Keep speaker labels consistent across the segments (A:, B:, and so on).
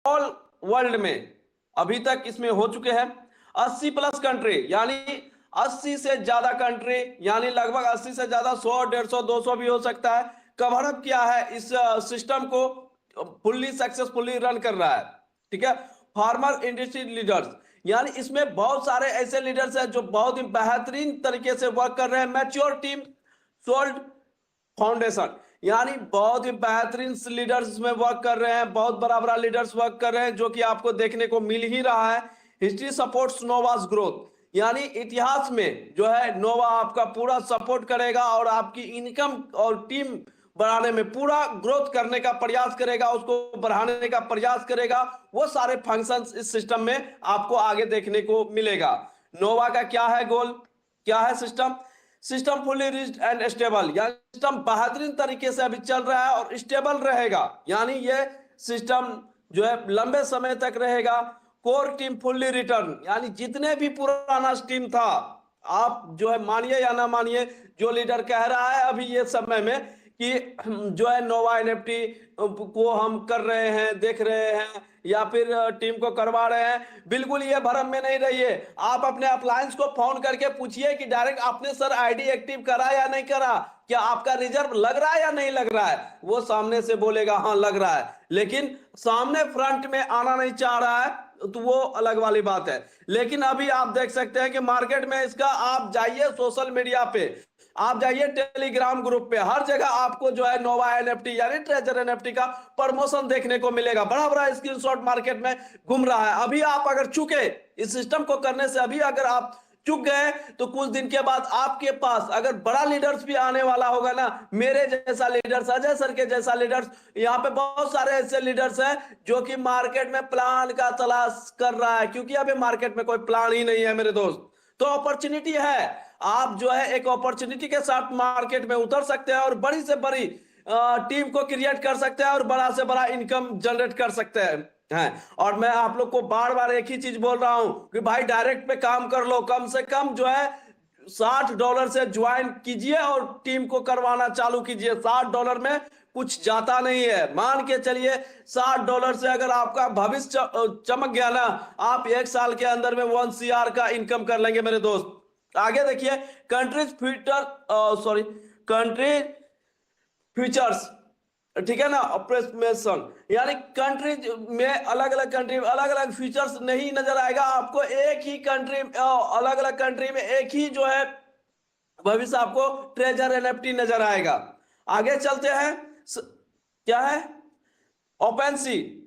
A: All world में अभी तक इसमें हो चुके हैं 80 प्लस कंट्री, यानी 80 से ज्यादा कंट्री, यानी लगभग 80 से ज्यादा, 100, 150, 200 भी हो सकता है, कवर अप किया है इस सिस्टम को, फुल्ली सक्सेसफुली रन कर रहा है। ठीक है। फार्मर इंडस्ट्री लीडर्स, यानी इसमें बहुत सारे ऐसे लीडर्स हैं जो बहुत ही बेहतरीन तरीके से वर्क कर रहे हैं। मैच्योर टीम सोल्ड फाउंडेशन, यानी बहुत ही बेहतरीन लीडर्स इसमें वर्क कर रहे हैं, बहुत बड़ा बड़ा लीडर्स वर्क कर रहे हैं, जो कि आपको देखने को मिल ही रहा है। हिस्ट्री सपोर्ट्स नोवास ग्रोथ, यानी इतिहास में जो है नोवा आपका पूरा सपोर्ट करेगा और आपकी इनकम और टीम बढ़ाने में पूरा ग्रोथ करने का प्रयास करेगा, उसको बढ़ाने का प्रयास करेगा। वो सारे फंक्शंस इस सिस्टम में आपको आगे देखने को मिलेगा। नोवा का क्या है गोल, क्या है system? System fully reached and stable, यानी सिस्टम बेहतरीन तरीके से अभी चल रहा है और स्टेबल रहेगा, यानी ये सिस्टम जो है लंबे समय तक रहेगा। कोर टीम फुल्ली रिटर्न, यानी जितने भी पुराना टीम था, आप जो है मानिए या ना मानिए, जो लीडर कह रहा है अभी ये समय में कि जो है नोवा एनएफटी को हम कर रहे हैं, देख रहे हैं, या फिर टीम को करवा रहे हैं, बिल्कुल ये भ्रम में नहीं रहिए। आप अपने अप्लायंस को फोन करके पूछिए कि डायरेक्ट आपने सर आईडी एक्टिव करा या नहीं करा, क्या आपका रिजर्व लग रहा है या नहीं लग रहा है। वो सामने से बोलेगा हाँ लग रहा है, लेकिन सामने फ्रंट में आना नहीं चाह रहा है, तो वो अलग वाली बात है। लेकिन अभी आप देख सकते हैं कि मार्केट में इसका, आप जाइए सोशल मीडिया पे, आप जाइए टेलीग्राम ग्रुप पे, हर जगह आपको जो है नोवा एनएफटी यानी ट्रेजर एनएफटी का प्रमोशन देखने को मिलेगा। बड़ा बड़ा स्क्रीनशॉट मार्केट में घूम रहा है। अभी आप अगर चुके इस सिस्टम को करने से, अभी अगर आप चुक गए तो कुछ दिन के बाद आपके पास अगर बड़ा लीडर्स भी आने वाला होगा ना, मेरे जैसा लीडर्स, अजय सर के जैसा लीडर्स, यहाँ पे बहुत सारे ऐसे लीडर्स हैं जो कि मार्केट में प्लान का तलाश कर रहा है, क्योंकि अभी मार्केट में कोई प्लान ही नहीं है मेरे दोस्त। तो अपॉर्चुनिटी है, आप जो है एक अपॉर्चुनिटी के साथ मार्केट में उतर सकते हैं और बड़ी से बड़ी टीम को क्रिएट कर सकते हैं और बड़ा से बड़ा इनकम जनरेट कर सकते हैं। और मैं आप लोग को बार बार एक ही चीज बोल रहा हूं कि भाई डायरेक्ट पे काम कर लो, कम से कम जो है $60 से ज्वाइन कीजिए और टीम को करवाना चालू कीजिए। $60 में कुछ जाता नहीं है, मान के चलिए $60 से अगर आपका भविष्य चमक गया ना, आप 1 साल के अंदर में 1 CR का इनकम कर लेंगे मेरे दोस्त। आगे देखिए, कंट्रीज कंट्री फ्यूचर्स, ठीक है ना, ऑपरेशन, यानी कंट्री में अलग अलग कंट्री में अलग अलग फीचर्स नहीं नजर आएगा आपको, एक ही कंट्री, अलग अलग कंट्री में एक ही जो है भविष्य आपको ट्रेजर एनएफटी नजर आएगा। आगे चलते हैं, क्या है ओपेनसी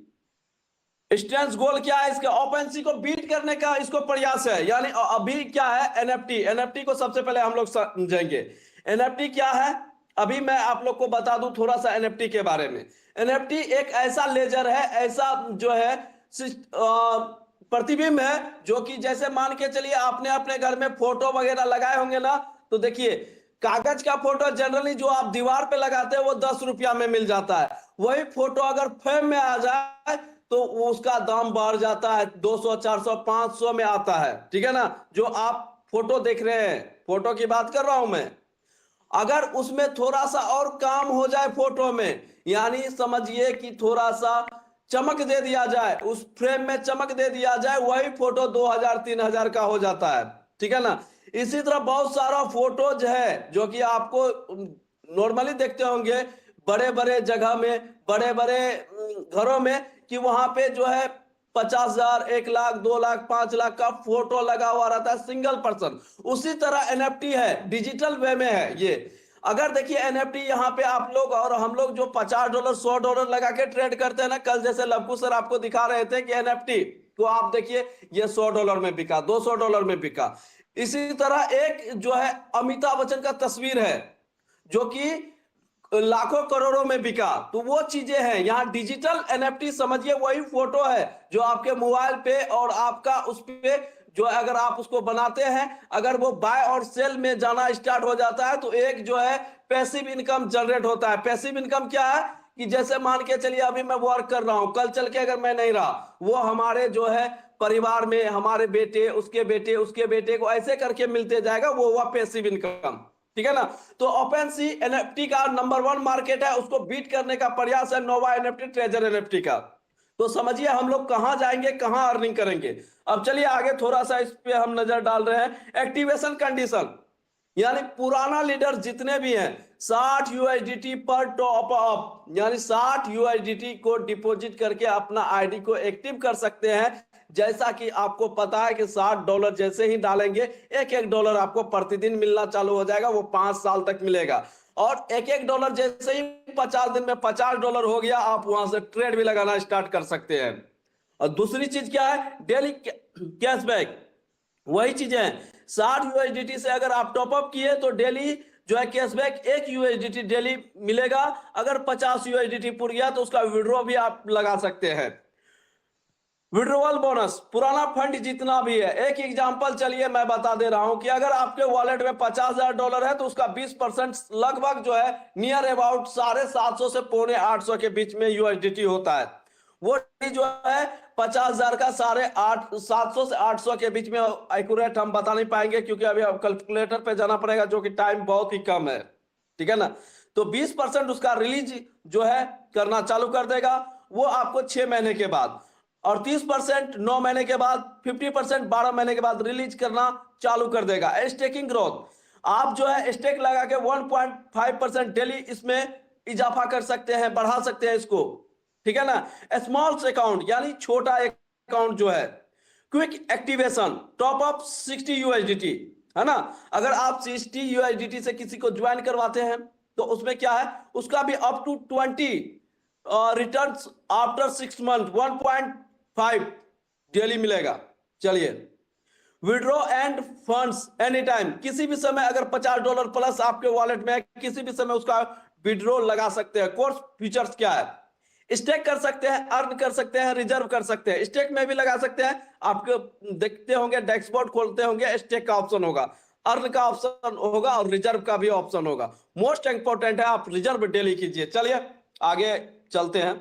A: स्ट्रेंथ गोल, क्या है इसका? ओपेनसी को बीट करने का इसको प्रयास है। यानी अभी क्या है एनएफटी, एनएफटी को सबसे पहले हम लोग समझेंगे एनएफटी क्या है। अभी मैं आप लोग को बता दूं थोड़ा सा एनएफटी के बारे में। एनएफटी एक ऐसा लेजर है, ऐसा जो है प्रतिबिंब है, जो कि जैसे मान के चलिए आपने अपने घर में फोटो वगैरह लगाए होंगे ना, तो देखिए कागज का फोटो जनरली जो आप दीवार पे लगाते हैं वो 10 रुपया में मिल जाता है, वही फोटो अगर फ्रेम में आ जाए तो उसका दाम बढ़ जाता है, 200, 400, 500 में आता है। ठीक है ना, जो आप फोटो देख रहे हैं, फोटो की बात कर रहा हूं मैं, अगर उसमें थोड़ा सा और काम हो जाए फोटो में, यानी समझिए कि थोड़ा सा चमक दे दिया जाए, उस फ्रेम में चमक दे दिया जाए, वही फोटो 2000, 3000 का हो जाता है। ठीक है ना, इसी तरह बहुत सारा फोटोज है जो कि आपको नॉर्मली देखते होंगे बड़े बड़े जगह में, बड़े बड़े घरों में, कि वहां पे जो है 50,000, 1 लाख, 2 लाख, 5 लाख का फोटो लगा हुआ रहता है सिंगल पर्सन। उसी तरह एनएफटी है, डिजिटल वे में है ये। अगर देखिए एनएफटी यहाँ पे आप लोग और हम लोग जो $50, $100 लगा के ट्रेड करते हैं ना, कल जैसे लवकू सर आपको दिखा रहे थे कि एनएफटी, तो आप देखिए ये $100 में बिका, $200 में बिका। इसी तरह एक जो है अमिताभ बच्चन का तस्वीर है जो कि लाखों करोड़ों में बिका। तो वो चीजें हैं यहाँ डिजिटल एनएफटी, समझिए वही फोटो है जो आपके मोबाइल पे और आपका उस पे जो अगर आप उसको बनाते हैं, अगर वो बाय और सेल में जाना स्टार्ट हो जाता है तो एक जो है पैसिव इनकम जनरेट होता है। पैसिव इनकम क्या है कि जैसे मान के चलिए अभी मैं वर्क कर रहा हूं, कल चल के अगर मैं नहीं रहा, वो हमारे जो है परिवार में हमारे बेटे, उसके बेटे, उसके बेटे को ऐसे करके मिलते जाएगा, वो हुआ पैसिव इनकम। ठीक है ना, तो ओपेनसी एनएफटी का नंबर 1 मार्केट है, उसको बीट करने का प्रयास है नोवा एनएफटी ट्रेजर एनएफटी का। तो समझिए हम लोग कहां जाएंगे, कहां अर्निंग करेंगे। अब चलिए आगे थोड़ा सा इस पे हम नजर डाल रहे हैं। एक्टिवेशन कंडीशन, यानी पुराना लीडर जितने भी हैं 60 यूएसडीटी पर टॉप अप, यानी 60 यूएसडीटी को डिपॉजिट करके अपना आईडी को एक्टिव कर सकते हैं। जैसा कि आपको पता है कि $60 जैसे ही डालेंगे एक डॉलर आपको प्रतिदिन मिलना चालू हो जाएगा, वो 5 साल तक मिलेगा। और एक डॉलर जैसे ही 50 दिन में $50 हो गया, आप वहां से ट्रेड भी लगाना स्टार्ट कर सकते हैं। और दूसरी चीज क्या है, डेली कैशबैक। वही चीजें हैं, 60 यूएसडीटी से अगर आप टॉपअप किए तो डेली जो है कैशबैक 1 यूएसडीटी डेली मिलेगा। अगर 50 यूएसडीटी पूर गया तो उसका विड्रॉ भी आप लगा सकते हैं। विड्रॉवल बोनस, पुराना फंड जितना भी है, एक एग्जांपल चलिए मैं बता दे रहा हूं कि अगर आपके वॉलेट में $50,000 है तो उसका 20% लगभग जो है नियर अबाउट 750 से 750 के बीच में यूएसडीटी होता है। वो जो है 50,000 का 750 से 800 के बीच में एक्यूरेट हम बता नहीं पाएंगे, क्योंकि अभी कैलकुलेटर पे जाना पड़ेगा, जो कि टाइम बहुत ही कम है, ठीक है ना। तो 20% उसका रिलीज जो है करना चालू कर देगा, वो आपको 6 महीने के बाद, और 30% 9 महीने के बाद, 50% 12 महीने के बाद रिलीज करना चालू कर देगा। स्टेकिंग ग्रोथ, आप जो है स्टेक लगा के 1.5% डेली इसमें इजाफा कर सकते हैं, बढ़ा सकते हैं इसको, ठीक है ना। स्मॉल अकाउंट यानी छोटा अकाउंट जो है, quick activation, top up 60 USDT, है ना। अगर आप 60 यूएसडीटी से किसी को ज्वाइन करवाते हैं तो उसमें क्या है, उसका भी up to 20 returns after 6 month 1.5 daily मिलेगा। चलिए, withdraw and funds any time, किसी भी समय अगर $50 प्लस आपके वॉलेट में है, किसी भी समय उसका विड्रॉ लगा सकते हैं। कोर्स फीचर्स क्या है, स्टेक कर सकते हैं, अर्न कर सकते हैं, रिजर्व कर सकते हैं। स्टेक में भी लगा सकते हैं, आपको देखते होंगे डैशबोर्ड खोलते होंगे, स्टेक का ऑप्शन होगा, अर्न का ऑप्शन होगा और रिजर्व का भी ऑप्शन होगा। मोस्ट इंपॉर्टेंट है आप रिजर्व डेली कीजिए। चलिए आगे चलते हैं।